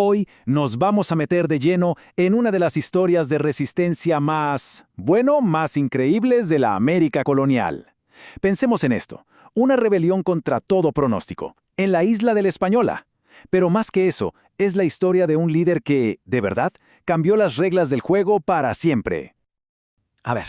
Hoy nos vamos a meter de lleno en una de las historias de resistencia más increíbles de la América colonial. Pensemos en esto, una rebelión contra todo pronóstico, en la isla de la Española. Pero más que eso, es la historia de un líder que, de verdad, cambió las reglas del juego para siempre. A ver,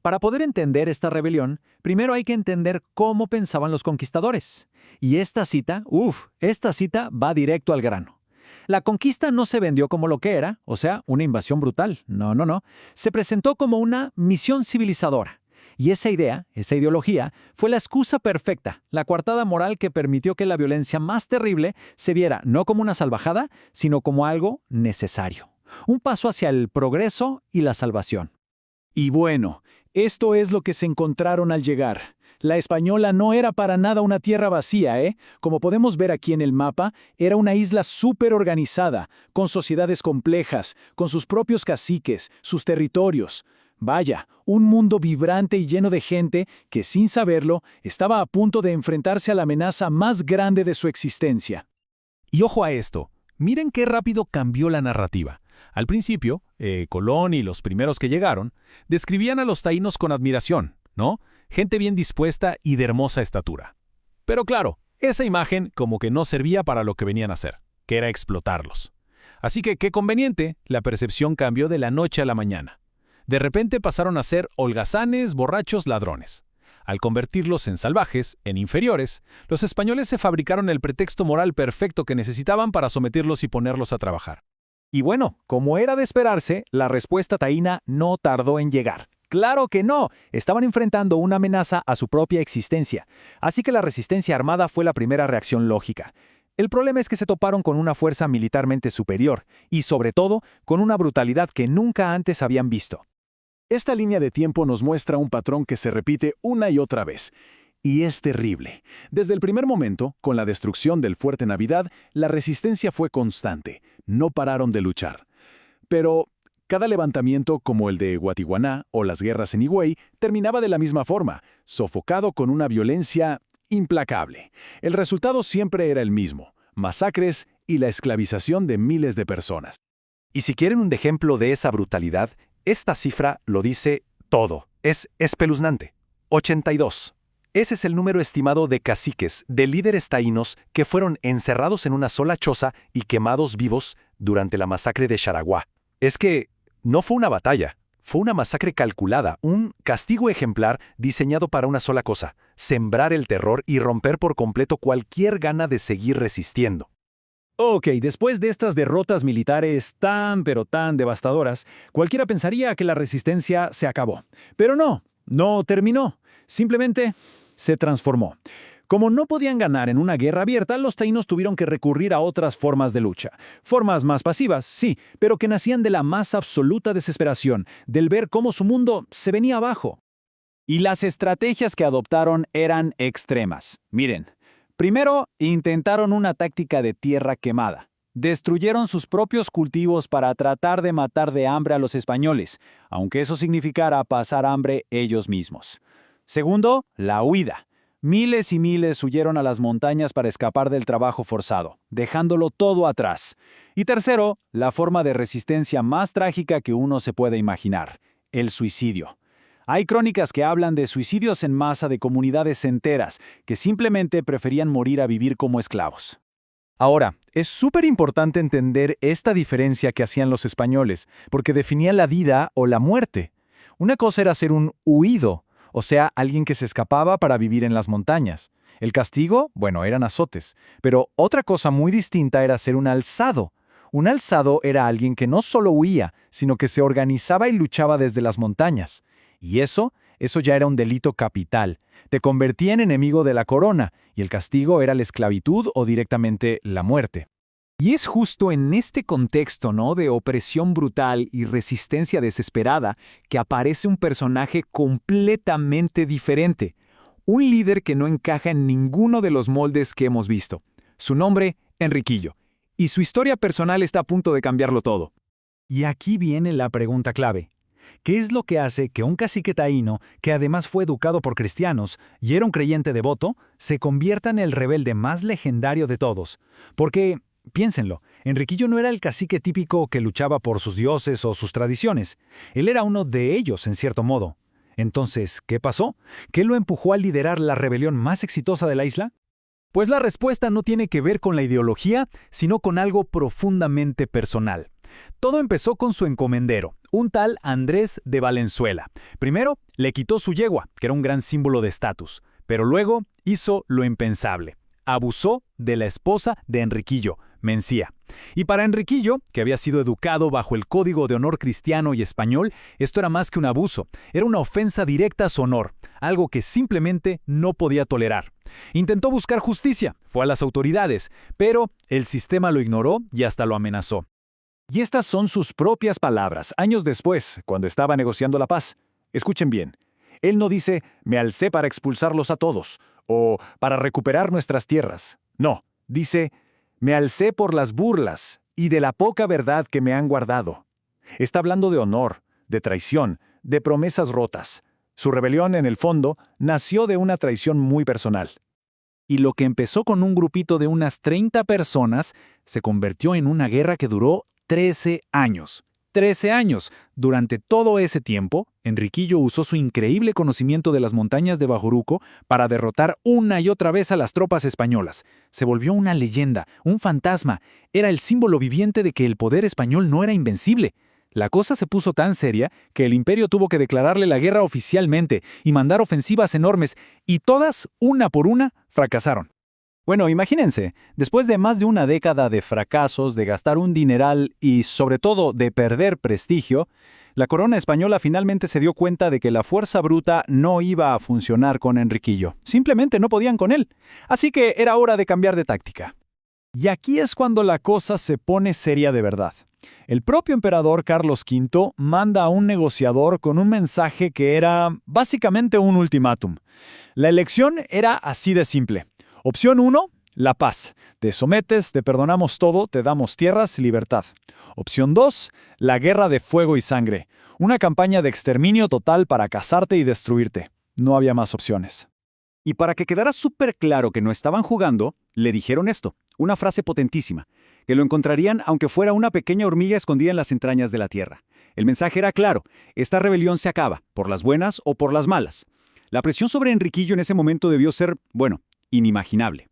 para poder entender esta rebelión, primero hay que entender cómo pensaban los conquistadores. Y esta cita va directo al grano. La conquista no se vendió como lo que era, o sea, una invasión brutal. No. Se presentó como una misión civilizadora. Y esa ideología, fue la excusa perfecta, la coartada moral que permitió que la violencia más terrible se viera no como una salvajada, sino como algo necesario. Un paso hacia el progreso y la salvación. Y bueno, esto es lo que se encontraron al llegar. La Española no era para nada una tierra vacía, ¿eh? Como podemos ver aquí en el mapa, era una isla súper organizada, con sociedades complejas, con sus propios caciques, sus territorios. Vaya, un mundo vibrante y lleno de gente que, sin saberlo, estaba a punto de enfrentarse a la amenaza más grande de su existencia. Y ojo a esto, miren qué rápido cambió la narrativa. Al principio, Colón y los primeros que llegaron, describían a los taínos con admiración, ¿no? Gente bien dispuesta y de hermosa estatura. Pero claro, esa imagen como que no servía para lo que venían a hacer, que era explotarlos. Así que, qué conveniente, la percepción cambió de la noche a la mañana. De repente pasaron a ser holgazanes, borrachos, ladrones. Al convertirlos en salvajes, en inferiores, los españoles se fabricaron el pretexto moral perfecto que necesitaban para someterlos y ponerlos a trabajar. Y bueno, como era de esperarse, la respuesta taína no tardó en llegar. ¡Claro que no! Estaban enfrentando una amenaza a su propia existencia. Así que la resistencia armada fue la primera reacción lógica. El problema es que se toparon con una fuerza militarmente superior y, sobre todo, con una brutalidad que nunca antes habían visto. Esta línea de tiempo nos muestra un patrón que se repite una y otra vez. Y es terrible. Desde el primer momento, con la destrucción del Fuerte Navidad, la resistencia fue constante. No pararon de luchar. Pero cada levantamiento, como el de Guatiguaná o las guerras en Higüey, terminaba de la misma forma, sofocado con una violencia implacable. El resultado siempre era el mismo: masacres y la esclavización de miles de personas. Y si quieren un ejemplo de esa brutalidad, esta cifra lo dice todo. Es espeluznante. 82. Ese es el número estimado de caciques, de líderes taínos que fueron encerrados en una sola choza y quemados vivos durante la masacre de Xaraguá. Es que no fue una batalla, fue una masacre calculada, un castigo ejemplar diseñado para una sola cosa: sembrar el terror y romper por completo cualquier gana de seguir resistiendo. Ok, después de estas derrotas militares tan devastadoras, cualquiera pensaría que la resistencia se acabó. Pero no terminó. Simplemente se transformó. Como no podían ganar en una guerra abierta, los taínos tuvieron que recurrir a otras formas de lucha. Formas más pasivas, sí, pero que nacían de la más absoluta desesperación, del ver cómo su mundo se venía abajo. Y las estrategias que adoptaron eran extremas. Miren. Primero, intentaron una táctica de tierra quemada. Destruyeron sus propios cultivos para tratar de matar de hambre a los españoles, aunque eso significara pasar hambre ellos mismos. Segundo, la huida. Miles y miles huyeron a las montañas para escapar del trabajo forzado, dejándolo todo atrás. Y tercero, la forma de resistencia más trágica que uno se puede imaginar: el suicidio. Hay crónicas que hablan de suicidios en masa de comunidades enteras que simplemente preferían morir a vivir como esclavos. Ahora, es súper importante entender esta diferencia que hacían los españoles, porque definía la vida o la muerte. Una cosa era ser un huido, o sea, alguien que se escapaba para vivir en las montañas. El castigo, bueno, eran azotes, pero otra cosa muy distinta era ser un alzado. Un alzado era alguien que no solo huía, sino que se organizaba y luchaba desde las montañas. Y eso ya era un delito capital. Te convertía en enemigo de la corona, y el castigo era la esclavitud o directamente la muerte. Y es justo en este contexto, ¿no?, de opresión brutal y resistencia desesperada, que aparece un personaje completamente diferente. Un líder que no encaja en ninguno de los moldes que hemos visto. Su nombre, Enriquillo. Y su historia personal está a punto de cambiarlo todo. Y aquí viene la pregunta clave. ¿Qué es lo que hace que un cacique taíno, que además fue educado por cristianos y era un creyente devoto, se convierta en el rebelde más legendario de todos? Porque piénsenlo, Enriquillo no era el cacique típico que luchaba por sus dioses o sus tradiciones. Él era uno de ellos, en cierto modo. Entonces, ¿qué pasó? ¿Qué lo empujó a liderar la rebelión más exitosa de la isla? Pues la respuesta no tiene que ver con la ideología, sino con algo profundamente personal. Todo empezó con su encomendero, un tal Andrés de Valenzuela. Primero, le quitó su yegua, que era un gran símbolo de estatus, pero luego hizo lo impensable. Abusó de la esposa de Enriquillo, Mencía. Y para Enriquillo, que había sido educado bajo el Código de Honor cristiano y español, esto era más que un abuso, era una ofensa directa a su honor, algo que simplemente no podía tolerar. Intentó buscar justicia, fue a las autoridades, pero el sistema lo ignoró y hasta lo amenazó. Y estas son sus propias palabras, años después, cuando estaba negociando la paz. Escuchen bien, él no dice, me alcé para expulsarlos a todos, o para recuperar nuestras tierras. No, dice, me alcé por las burlas y de la poca verdad que me han guardado. Está hablando de honor, de traición, de promesas rotas. Su rebelión, en el fondo, nació de una traición muy personal. Y lo que empezó con un grupito de unas 30 personas se convirtió en una guerra que duró 13 años. 13 años. Durante todo ese tiempo, Enriquillo usó su increíble conocimiento de las montañas de Bajuruco para derrotar una y otra vez a las tropas españolas. Se volvió una leyenda, un fantasma. Era el símbolo viviente de que el poder español no era invencible. La cosa se puso tan seria que el imperio tuvo que declararle la guerra oficialmente y mandar ofensivas enormes, y todas, una por una, fracasaron. Bueno, imagínense, después de más de una década de fracasos, de gastar un dineral y, sobre todo, de perder prestigio, la corona española finalmente se dio cuenta de que la fuerza bruta no iba a funcionar con Enriquillo. Simplemente no podían con él. Así que era hora de cambiar de táctica. Y aquí es cuando la cosa se pone seria de verdad. El propio emperador Carlos V manda a un negociador con un mensaje que era básicamente un ultimátum. La elección era así de simple. Opción 1, la paz. Te sometes, te perdonamos todo, te damos tierras y libertad. Opción 2, la guerra de fuego y sangre. Una campaña de exterminio total para cazarte y destruirte. No había más opciones. Y para que quedara súper claro que no estaban jugando, le dijeron esto, una frase potentísima, que lo encontrarían aunque fuera una pequeña hormiga escondida en las entrañas de la tierra. El mensaje era claro, esta rebelión se acaba, por las buenas o por las malas. La presión sobre Enriquillo en ese momento debió ser, inimaginable.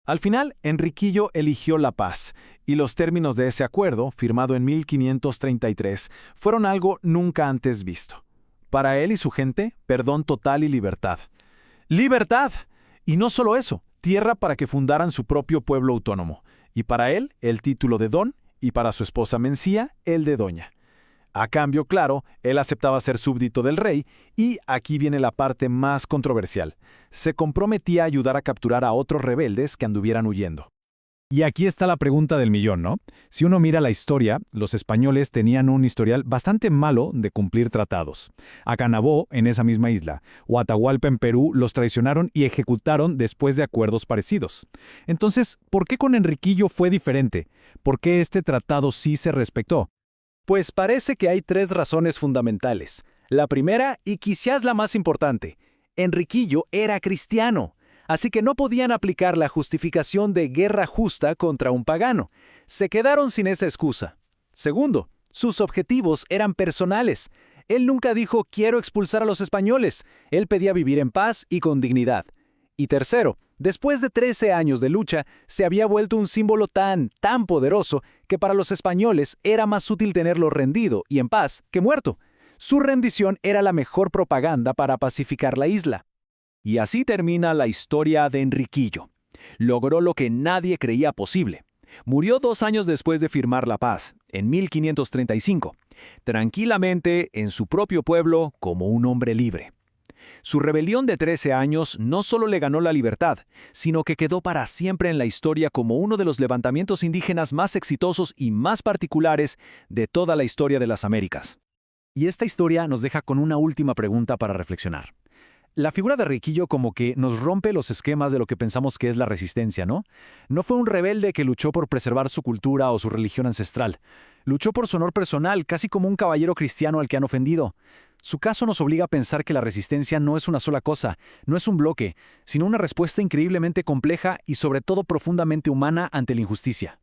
Al final, Enriquillo eligió la paz, y los términos de ese acuerdo, firmado en 1533, fueron algo nunca antes visto. Para él y su gente, perdón total y libertad. ¡Libertad! Y no solo eso, tierra para que fundaran su propio pueblo autónomo. Y para él, el título de don, y para su esposa Mencía, el de doña. A cambio, claro, él aceptaba ser súbdito del rey, y aquí viene la parte más controversial. Se comprometía a ayudar a capturar a otros rebeldes que anduvieran huyendo. Y aquí está la pregunta del millón, ¿no? Si uno mira la historia, los españoles tenían un historial bastante malo de cumplir tratados. A Canabó, en esa misma isla, o Atahualpa en Perú, los traicionaron y ejecutaron después de acuerdos parecidos. Entonces, ¿por qué con Enriquillo fue diferente? ¿Por qué este tratado sí se respetó? Pues parece que hay 3 razones fundamentales. La primera, y quizás la más importante, Enriquillo era cristiano. Así que no podían aplicar la justificación de guerra justa contra un pagano. Se quedaron sin esa excusa. Segundo, sus objetivos eran personales. Él nunca dijo quiero expulsar a los españoles. Él pedía vivir en paz y con dignidad. Y tercero, después de 13 años de lucha, se había vuelto un símbolo tan poderoso que para los españoles era más útil tenerlo rendido y en paz que muerto. Su rendición era la mejor propaganda para pacificar la isla. Y así termina la historia de Enriquillo. Logró lo que nadie creía posible. Murió 2 años después de firmar la paz, en 1535, tranquilamente en su propio pueblo como un hombre libre. Su rebelión de 13 años no solo le ganó la libertad, sino que quedó para siempre en la historia como uno de los levantamientos indígenas más exitosos y más particulares de toda la historia de las Américas. Y esta historia nos deja con una última pregunta para reflexionar. La figura de Enriquillo como que nos rompe los esquemas de lo que pensamos que es la resistencia, ¿no? No fue un rebelde que luchó por preservar su cultura o su religión ancestral. Luchó por su honor personal, casi como un caballero cristiano al que han ofendido. Su caso nos obliga a pensar que la resistencia no es una sola cosa, no es un bloque, sino una respuesta increíblemente compleja y sobre todo profundamente humana ante la injusticia.